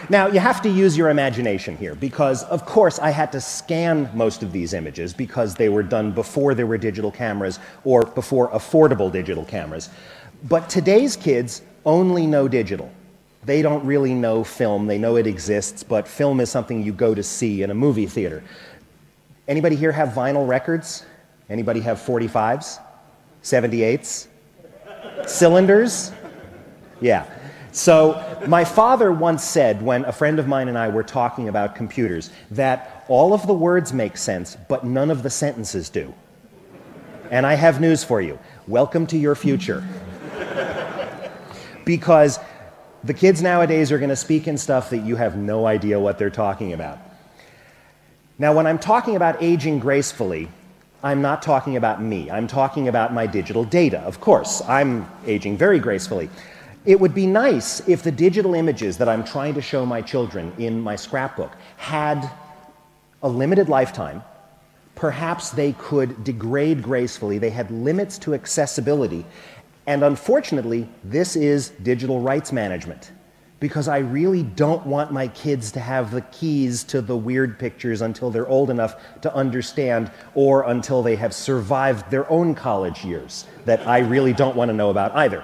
Now, you have to use your imagination here because, of course, I had to scan most of these images because they were done before there were digital cameras or before affordable digital cameras. But today's kids only know digital. They don't really know film. They know it exists, but film is something you go to see in a movie theater. Anybody here have vinyl records? Anybody have 45s? 78s? Cylinders? Yeah. So my father once said, when a friend of mine and I were talking about computers, that all of the words make sense, but none of the sentences do. And I have news for you. Welcome to your future. Because the kids nowadays are going to speak in stuff that you have no idea what they're talking about. Now, when I'm talking about aging gracefully, I'm not talking about me. I'm talking about my digital data. Of course, I'm aging very gracefully. It would be nice if the digital images that I'm trying to show my children in my scrapbook had a limited lifetime. Perhaps they could degrade gracefully. They had limits to accessibility. And unfortunately, this is digital rights management, because I really don't want my kids to have the keys to the weird pictures until they're old enough to understand, or until they have survived their own college years that I really don't want to know about either.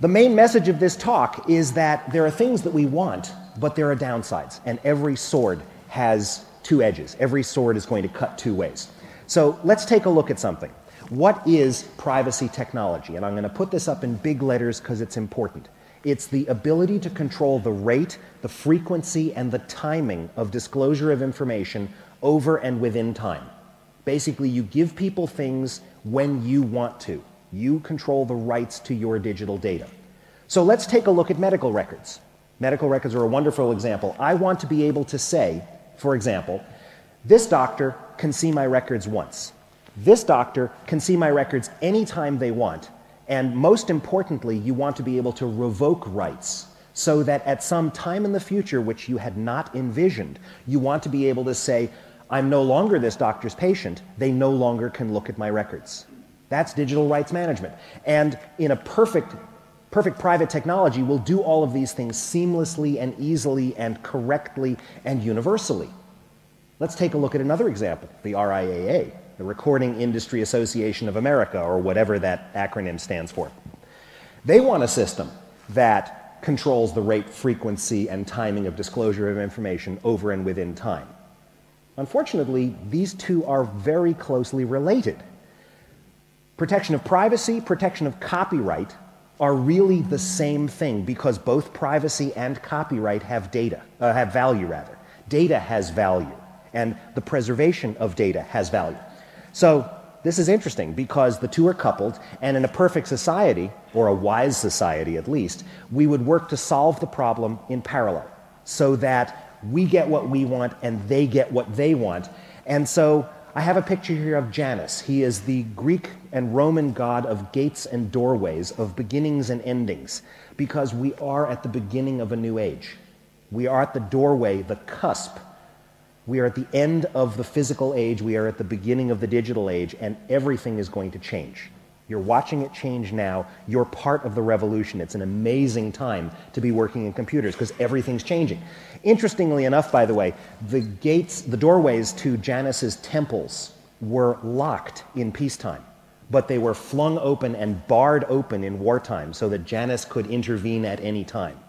The main message of this talk is that there are things that we want, but there are downsides, and every sword has two edges. Every sword is going to cut two ways. So let's take a look at something. What is privacy technology? And I'm going to put this up in big letters because it's important. It's the ability to control the rate, the frequency, and the timing of disclosure of information over and within time. Basically, you give people things when you want to. You control the rights to your digital data. So let's take a look at medical records. Medical records are a wonderful example. I want to be able to say, for example, this doctor can see my records once. This doctor can see my records anytime they want. And most importantly, you want to be able to revoke rights so that at some time in the future, which you had not envisioned, you want to be able to say, I'm no longer this doctor's patient. They no longer can look at my records. That's digital rights management. And in a perfect private technology will do all of these things seamlessly and easily and correctly and universally. Let's take a look at another example, the RIAA, the Recording Industry Association of America, or whatever that acronym stands for. They want a system that controls the rate, frequency, and timing of disclosure of information over and within time. Unfortunately, these two are very closely related. Protection of privacy, protection of copyright are really the same thing because both privacy and copyright have value. Data has value, and the preservation of data has value. So this is interesting because the two are coupled, and in a perfect society, or a wise society at least, we would work to solve the problem in parallel so that we get what we want and they get what they want. And so I have a picture here of Janus. He is the Greek and Roman god of gates and doorways, of beginnings and endings, because we are at the beginning of a new age. We are at the doorway, the cusp. We are at the end of the physical age. We are at the beginning of the digital age, and everything is going to change. You're watching it change now. You're part of the revolution. It's an amazing time to be working in computers because everything's changing. Interestingly enough, by the way, the gates, the doorways to Janus's temples were locked in peacetime, but they were flung open and barred open in wartime so that Janus could intervene at any time.